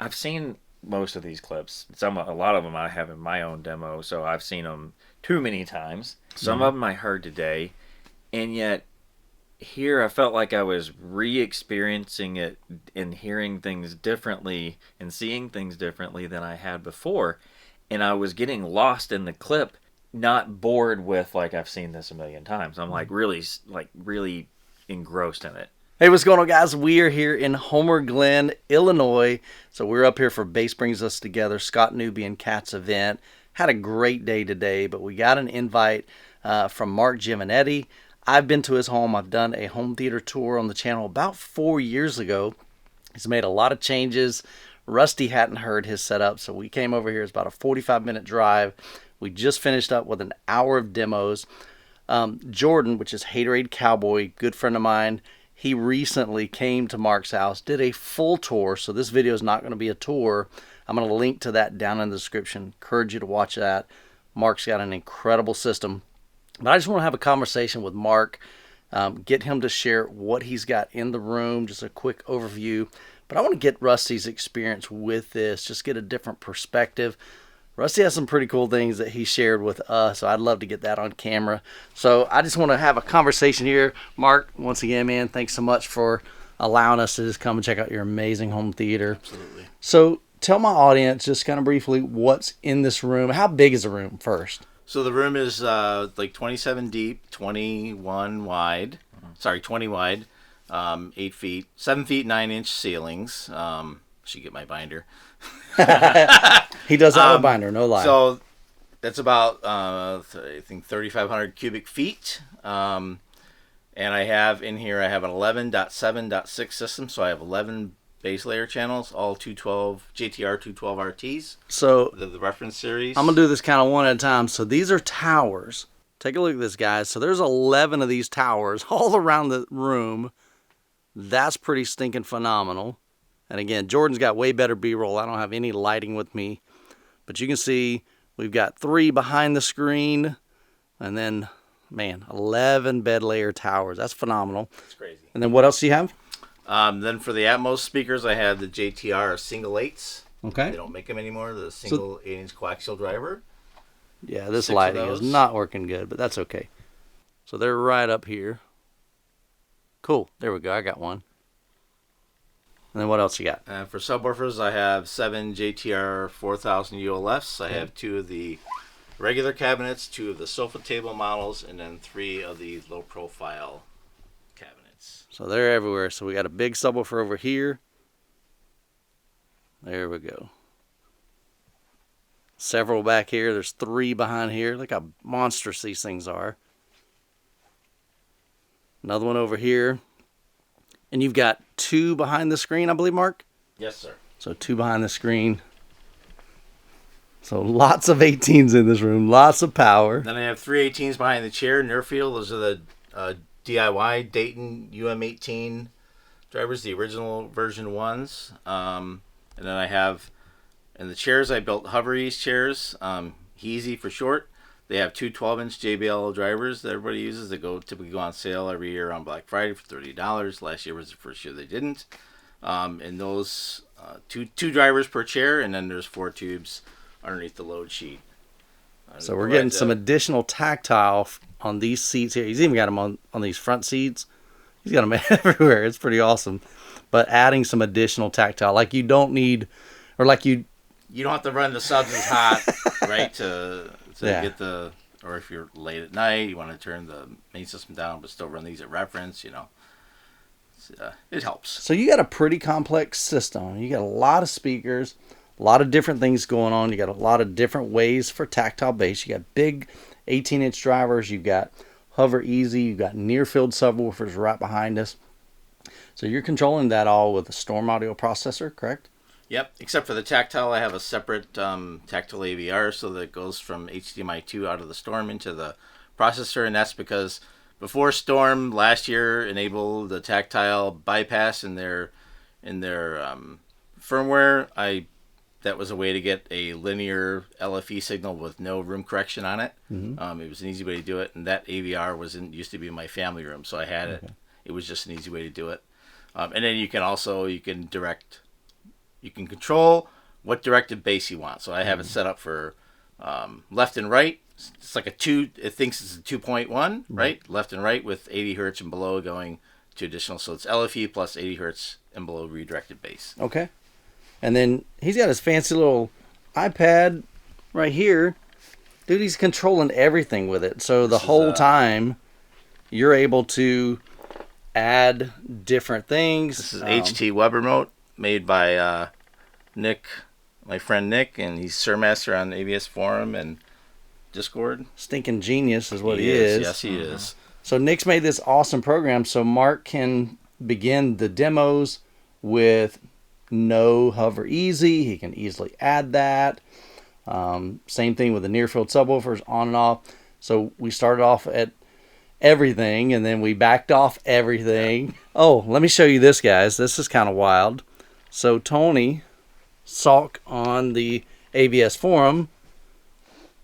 I've seen most of these clips. A lot of them I have in my own demo, so I've seen them too many times. Some of them I heard today, and yet here I felt like I was re-experiencing it and hearing things differently and seeing things differently than I had before, and I was getting lost in the clip, not bored with like I've seen this a million times. I'm like really engrossed in it. Hey, what's going on, guys? We are here in Homer Glen, Illinois. So we're up here for Bass Brings Us Together, Scott Newby and Kat's event. Had a great day today, but we got an invite from Mark Gimonetti. I've been to his home. I've done a home theater tour on the channel about 4 years ago. He's made a lot of changes. Rusty hadn't heard his setup, so we came over here. It's about a 45-minute drive. We just finished up with an hour of demos. Jordan, which is Haterade Cowboy, good friend of mine, he recently came to Mark's house, did a full tour, so this video is not going to be a tour. I'm going to link to that down in the description. Encourage you to watch that. Mark's got an incredible system. But I just want to have a conversation with Mark, get him to share what he's got in the room, just a quick overview. But I want to get Rusty's experience with this, just get a different perspective. Rusty has some pretty cool things that he shared with us, so I'd love to get that on camera. So I just want to have a conversation here. Mark, once again, man, thanks so much for allowing us to just come and check out your amazing home theater. Absolutely. So tell my audience just kind of briefly what's in this room. How big is the room first? So the room is like 27 deep, 21 wide. Sorry, 20 wide, 8 feet, 7 feet 9-inch ceilings. Should get my binder. He does have a binder, no lie. So that's about I think 3,500 cubic feet. And I have in here, I have an 11.7.6 system, so I have 11 base layer channels, all 212 JTR 212 RTs. So the reference series. I'm gonna do this kind of one at a time. So these are towers. Take a look at this, guys. So there's 11 of these towers all around the room. That's pretty stinking phenomenal. And again, Jordan's got way better B-roll. I don't have any lighting with me. But you can see we've got 3 behind the screen. And then, man, 11 bed layer towers. That's phenomenal. That's crazy. And then what else do you have? Then for the Atmos speakers, I have the JTR single 8s. Okay. They don't make them anymore. The single 8-inch coaxial driver. Yeah, this 6 lighting is not working good, but that's okay. So they're right up here. Cool. There we go. I got one. And then what else you got? For subwoofers, I have 7 JTR 4000 ULFs. I have 2 of the regular cabinets, 2 of the sofa table models, and then 3 of the low profile cabinets. So they're everywhere. So we got a big subwoofer over here. There we go. Several back here. There's 3 behind here. Look how monstrous these things are. Another one over here. And you've got 2 behind the screen, I believe, Mark? Yes, sir. So 2 behind the screen. So lots of 18s in this room. Lots of power. Then I have 3 18s behind the chair, Nerfield. Those are the DIY Dayton UM18 drivers, the original version ones. And then I have, in the chairs, I built Hover Ease chairs. Heezy for short. They have 2 12-inch JBL drivers that everybody uses that typically go on sale every year on Black Friday for $30. Last year was the first year they didn't. And those two drivers per chair, and then there's 4 tubes underneath the load sheet. So we're getting some additional tactile on these seats here. He's even got them on these front seats. He's got them everywhere. It's pretty awesome. But adding some additional tactile, like you don't need, or like you don't have to run the subs as hot, right? To get the, or if you're late at night, you want to turn the main system down, but still run these at reference. It helps. So you got a pretty complex system. You got a lot of speakers, a lot of different things going on. You got a lot of different ways for tactile bass. You got big 18-inch drivers. You've got Hover Easy. You've got near-field subwoofers right behind us. So you're controlling that all with a Storm audio processor, correct? Yep, except for the Tactile, I have a separate Tactile AVR, so that it goes from HDMI 2 out of the Storm into the processor, and that's because before Storm last year enabled the Tactile bypass in their firmware, that was a way to get a linear LFE signal with no room correction on it. Mm-hmm. It was an easy way to do it, and that AVR used to be in my family room, so I had it. It was just an easy way to do it. And then you can direct you can control what directed bass you want. So I have it set up for left and right. It's like it thinks it's a 2.1, right? Left and right with 80 hertz and below going to additional. So it's LFE plus 80 hertz and below redirected bass. Okay. And then he's got his fancy little iPad right here. Dude, he's controlling everything with it. So the whole time, you're able to add different things. This is HT web remote made by Nick, my friend Nick, and he's Sir Master on ABS Forum and Discord. Stinking genius is what he is. Yes, he is. So Nick's made this awesome program so Mark can begin the demos with no hover easy. He can easily add that. Same thing with the near field subwoofers on and off. So we started off at everything and then we backed off everything. Oh, let me show you this, guys. This is kind of wild. So Tony Salk on the ABS forum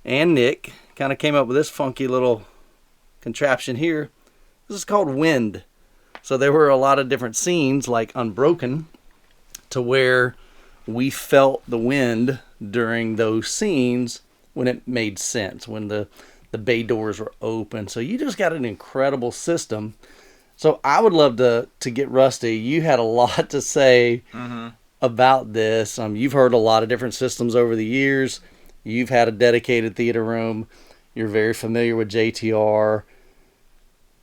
and Nick kind of came up with this funky little contraption here. This is called Wind. So there were a lot of different scenes like Unbroken to where we felt the wind during those scenes when it made sense, when the bay doors were open. So you just got an incredible system. So I would love to get Rusty. You had a lot to say about this. You've heard a lot of different systems over the years. You've had a dedicated theater room. You're very familiar with JTR.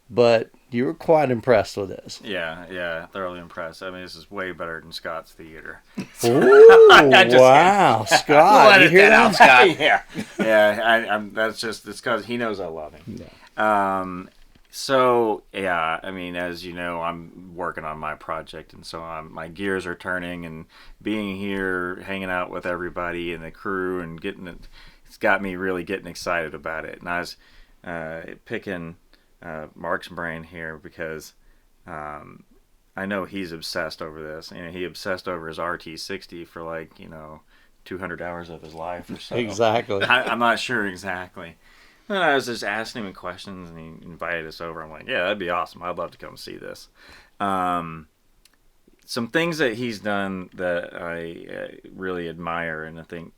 But you were quite impressed with this. Yeah, thoroughly impressed. I mean, this is way better than Scott's theater. Ooh, wow, Scott! You hear that, Scott? yeah. I'm. That's just. It's because he knows I love him. Yeah. So yeah, I mean, as you know, I'm working on my project, and so my gears are turning, and being here, hanging out with everybody and the crew, and getting it. It's got me really getting excited about it, and I was picking Mark's brain here because I know he's obsessed over this. You know, he obsessed over his RT60 for 200 hours of his life or so. Exactly. I'm not sure exactly. And I was just asking him questions, and he invited us over. I'm like, yeah, that'd be awesome. I'd love to come see this. Some things that he's done that I really admire and I think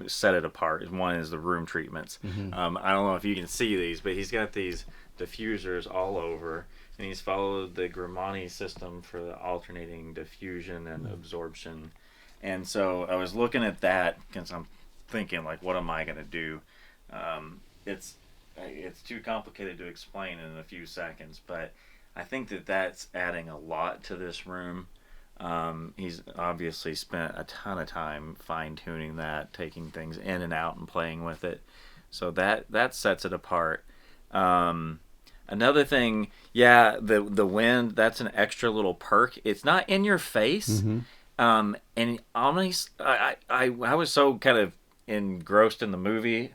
set it apart. One is the room treatments. I don't know if you can see these, but he's got these diffusers all over, and he's followed the Grimani system for the alternating diffusion and absorption. And so I was looking at that because I'm thinking, what am I going to do? It's too complicated to explain in a few seconds, but I think that's adding a lot to this room. He's obviously spent a ton of time fine-tuning that, taking things in and out and playing with it. So that sets it apart. Another thing, the wind, that's an extra little perk. It's not in your face. And honestly, I was so kind of engrossed in the movie,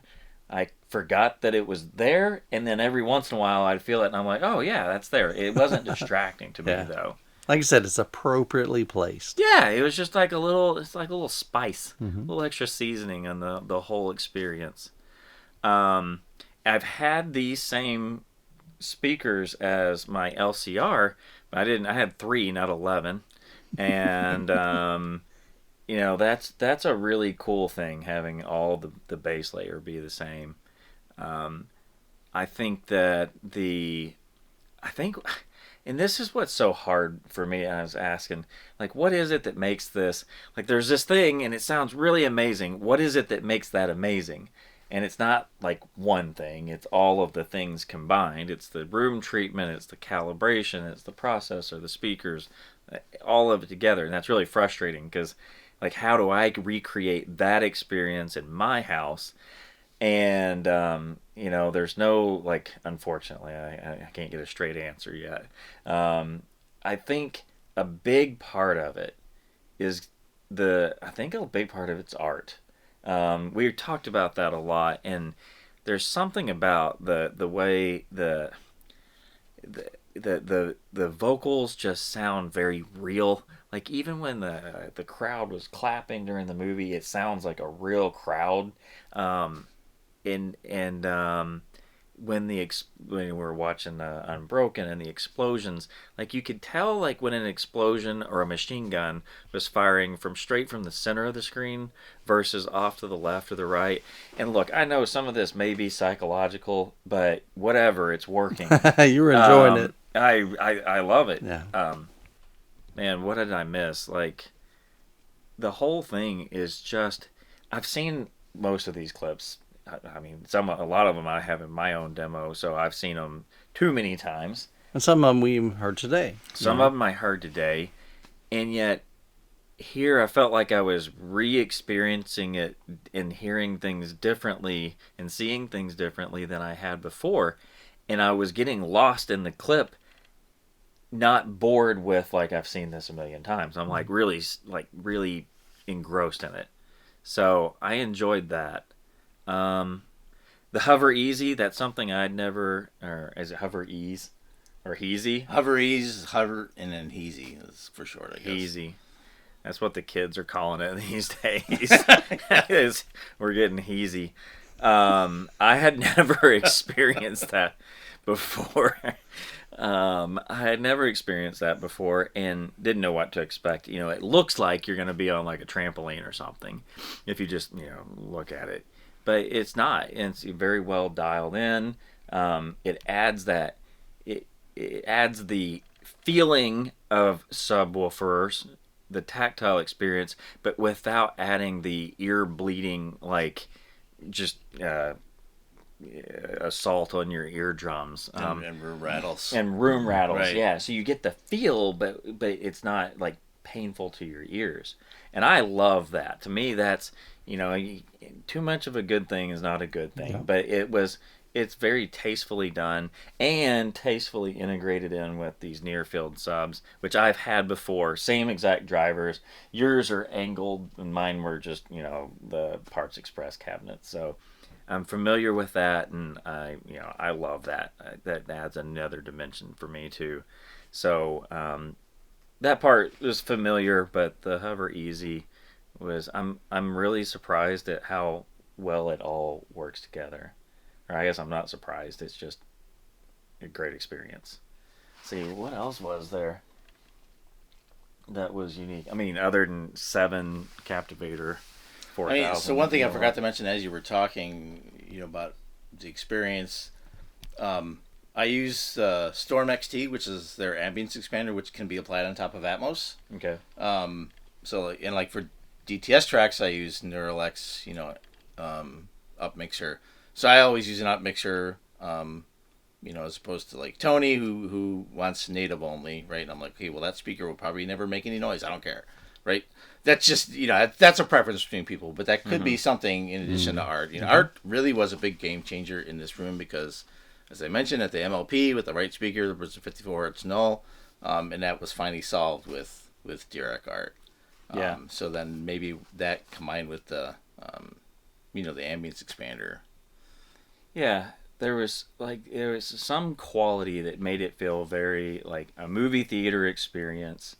I forgot that it was there, and then every once in a while I'd feel it, and I'm like, oh yeah, that's there. It wasn't distracting to me though. Like I said, it's appropriately placed. Yeah, it was just like a little spice, a little extra seasoning on the whole experience. I've had these same speakers as my LCR, but I had 3, not 11, and that's a really cool thing, having all the base layer be the same. I think and this is what's so hard for me. I was asking, what is it that makes this, there's this thing and it sounds really amazing. What is it that makes that amazing? And it's not one thing, it's all of the things combined. It's the room treatment, it's the calibration, it's the processor, the speakers, all of it together. And that's really frustrating because how do I recreate that experience in my house? And, there's no, unfortunately, I can't get a straight answer yet. I think a big part of it is it's art. We talked about that a lot, and there's something about the way the vocals just sound very real. Even when the crowd was clapping during the movie, it sounds like a real crowd. And when we were watching Unbroken and the explosions, like you could tell like when an explosion or a machine gun was firing from straight from the center of the screen versus off to the left or the right. And look, I know some of this may be psychological, but whatever, it's working. You were enjoying it. I love it. Yeah. Man, what did I miss? Like the whole thing is just. I've seen most of these clips. I mean, a lot of them I have in my own demo, so I've seen them too many times. And some of them we heard today. Some of them I heard today, and yet here I felt like I was re-experiencing it and hearing things differently and seeing things differently than I had before, and I was getting lost in the clip, not bored with like I've seen this a million times. I'm like really engrossed in it. So I enjoyed that. The hover easy, that's something I'd never, or is it hover ease or heezy? Hover ease, hover, and then heezy is for short, I guess. Heezy. That's what the kids are calling it these days. We're getting heezy. I had never experienced that before. I had never experienced that before and didn't know what to expect. You know, it looks like you're going to be on like a trampoline or something if you just, look at it. But it's not. It's very well dialed in. It adds that. It adds the feeling of subwoofers, the tactile experience, but without adding the ear bleeding, like just assault on your eardrums. And room rattles. And room rattles, right. Yeah. So you get the feel, but it's not like painful to your ears. And I love that. To me, that's, too much of a good thing is not a good thing. Yeah. But it's very tastefully done and tastefully integrated in with these near-field subs, which I've had before. Same exact drivers. Yours are angled, and mine were just, the Parts Express cabinets. So I'm familiar with that, and I love that. That adds another dimension for me too. So that part was familiar, but the hover easy was. I'm really surprised at how well it all works together. Or I guess I'm not surprised. It's just a great experience. See, what else was there that was unique? I mean, other than 7 Captivator. 4,000. So one thing I forgot to mention as you were talking, about the experience, I use Storm XT, which is their ambience expander, which can be applied on top of Atmos. Okay. So for DTS tracks, I use Neuralex, up mixer. So I always use an up mixer, as opposed to like Tony, who wants native only, right? And I'm like, okay, well that speaker will probably never make any noise. I don't care. Right, that's just that's a preference between people, but that could be something in addition to Art. Art really was a big game changer in this room because, as I mentioned, at the MLP with the right speaker, there was a 54 hertz null, and that was finally solved with Dirac Art. Yeah. So then maybe that combined with the, the ambience expander. Yeah, there was some quality that made it feel very like a movie theater experience.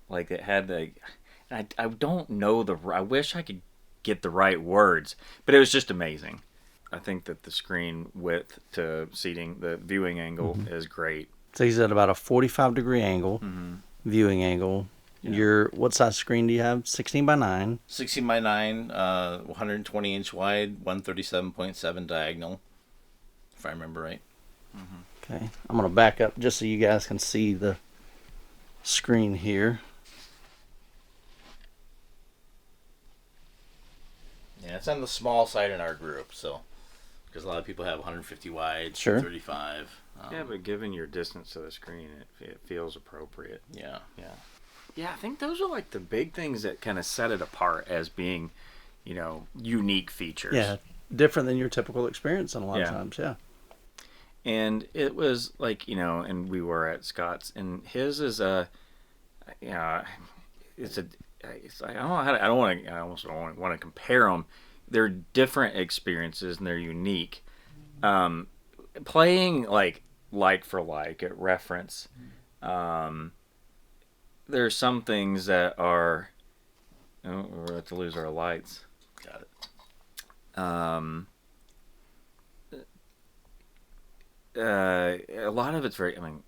Like it had I don't know I wish I could get the right words, but it was just amazing. I think that the screen width to seating, the viewing angle is great. So he's at about a 45-degree angle, viewing angle. Yeah. What size screen do you have? 16 by 9. 16 by 9, 120 inch wide, 137.7 diagonal, if I remember right. Okay, I'm gonna back up just so you guys can see the screen here. Yeah, it's on the small side in our group, so because a lot of people have 150 wide, sure. 35. Yeah, but given your distance to the screen, it feels appropriate. Yeah. Yeah, I think those are like the big things that kind of set it apart as being, unique features. Yeah, different than your typical experience a lot of times. Yeah. And it was like, and we were at Scott's, and his is I almost don't want to compare them. They're different experiences and they're unique. Playing like for like at reference, there's some things that are. Oh, we're about to lose our lights. Got it. a lot of it's very. I mean,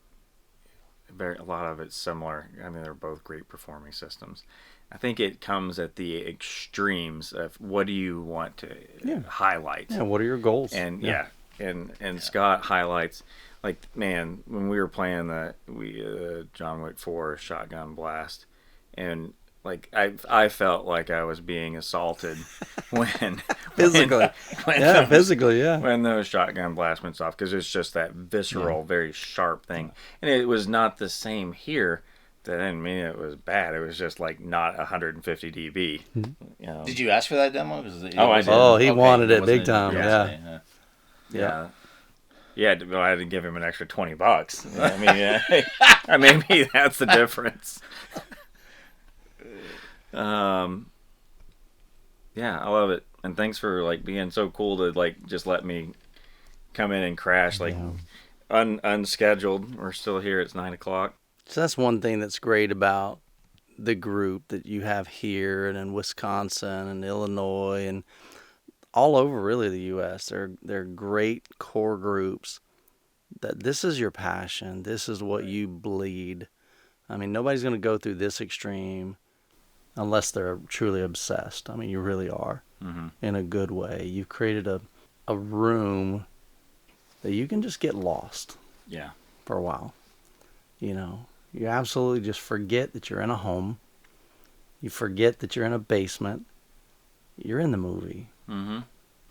a lot of it's similar. I mean, they're both great performing systems. I think it comes at the extremes of what do you want to highlight. Yeah, what are your goals? And and Scott highlights, like, man, when we were playing John Wick 4 Shotgun Blast, and like I felt like I was being assaulted when physically, physically, when those shotgun blasts went off, because it's just that visceral, very sharp thing, and it was not the same here. That didn't mean it was bad. It was just like not 150 dB. You know. Did you ask for that demo? I did. Oh, he wanted it big time. Yeah. Yeah, well, I had to give him an extra $20. I mean, maybe that's the difference. Yeah, I love it, and thanks for like being so cool to like just let me come in and crash like unscheduled. We're still here. It's 9:00. So that's one thing that's great about the group that you have here and in Wisconsin and Illinois and all over really the U.S. They're great core groups that this is your passion. This is what you bleed. I mean, nobody's going to go through this extreme unless they're truly obsessed. I mean, you really are in a good way. You've created a room that you can just get lost for a while. You know, you absolutely just forget that you're in a home. You forget that you're in a basement. You're in the movie. And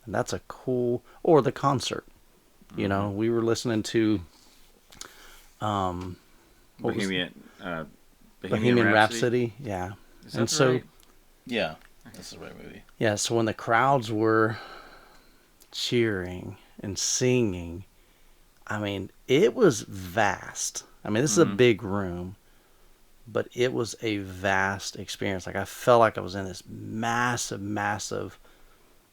that's a cool, or the concert. You know, we were listening to Bohemian Rhapsody. Yeah. Is that right? Yeah, that's the right movie. Yeah, so when the crowds were cheering and singing, I mean, it was vast. I mean, this is a big room, but it was a vast experience. Like, I felt like I was in this massive,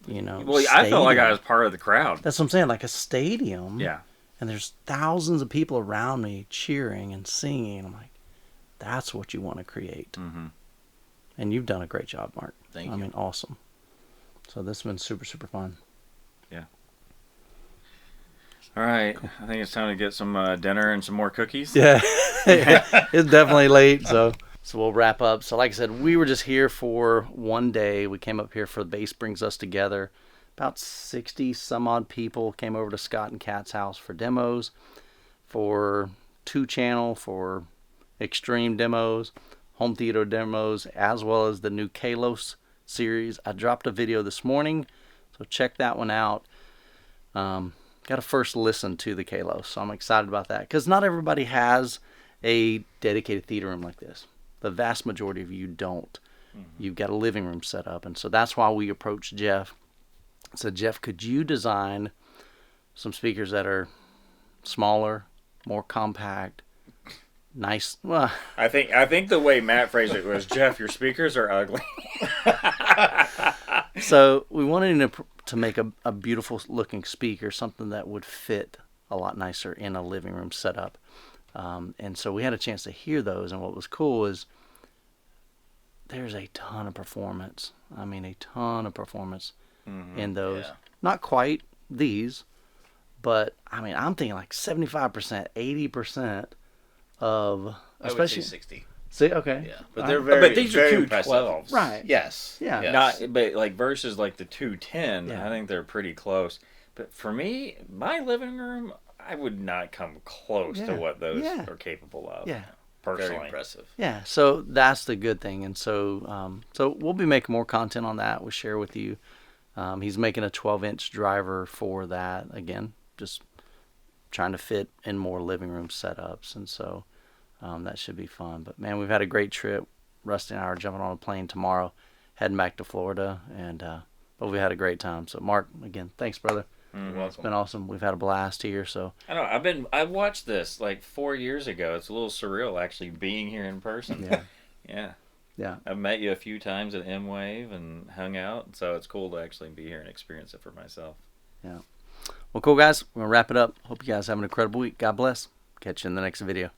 Well, I felt like I was part of the crowd. That's what I'm saying, like a stadium. Yeah. And there's thousands of people around me cheering and singing. I'm like, that's what you want to create. And you've done a great job, Mark. Thank you. I mean, awesome. So this has been super, super fun. Yeah. All right. I think it's time to get some dinner and some more cookies. Yeah. It's definitely late, so we'll wrap up. So like I said, we were just here for one day. We came up here for Bass Brings Us Together. About 60 some odd people came over to Scott and Kat's house for demos, for 2-channel, for extreme demos, home theater demos, as well as the new Kalos series. I dropped a video this morning, so check that one out. Got to first listen to the Kalos, so I'm excited about that, because not everybody has a dedicated theater room like this. The vast majority of you don't. You've got a living room set up, and so that's why we approached Jeff. I said, Jeff, could you design some speakers that are smaller, more compact, nice? Well, I think the way Matt phrased it was, Jeff, your speakers are ugly. So we wanted to make a beautiful looking speaker, something that would fit a lot nicer in a living room setup. And so we had a chance to hear those, and what was cool is there's a ton of performance. I mean, a ton of performance in those. Yeah. Not quite these, but I mean, I'm thinking like 75%, 80% of, especially, I would say 60. See, okay. Yeah, but they're very, but these very are impressive. 212s. Right. Yes. Yeah. Yes. But like versus like the 210, Yeah. I think they're pretty close. But for me, my living room, I would not come close to what those are capable of. Yeah. Personally. Very impressive. Yeah, so that's the good thing, and so so we'll be making more content on that. We'll share with you. He's making a 12-inch driver for that, again, just trying to fit in more living room setups, and so that should be fun. But man, we've had a great trip. Rusty and I are jumping on a plane tomorrow, heading back to Florida, and but we had a great time. So Mark, again, thanks, brother. It's been awesome. We've had a blast here. So I know I watched this like 4 years ago. It's a little surreal actually being here in person. Yeah. I've met you a few times at M-Wave and hung out, so it's cool to actually be here and experience it for myself. Yeah. Well, cool guys. We're gonna wrap it up. Hope you guys have an incredible week. God bless. Catch you in the next video.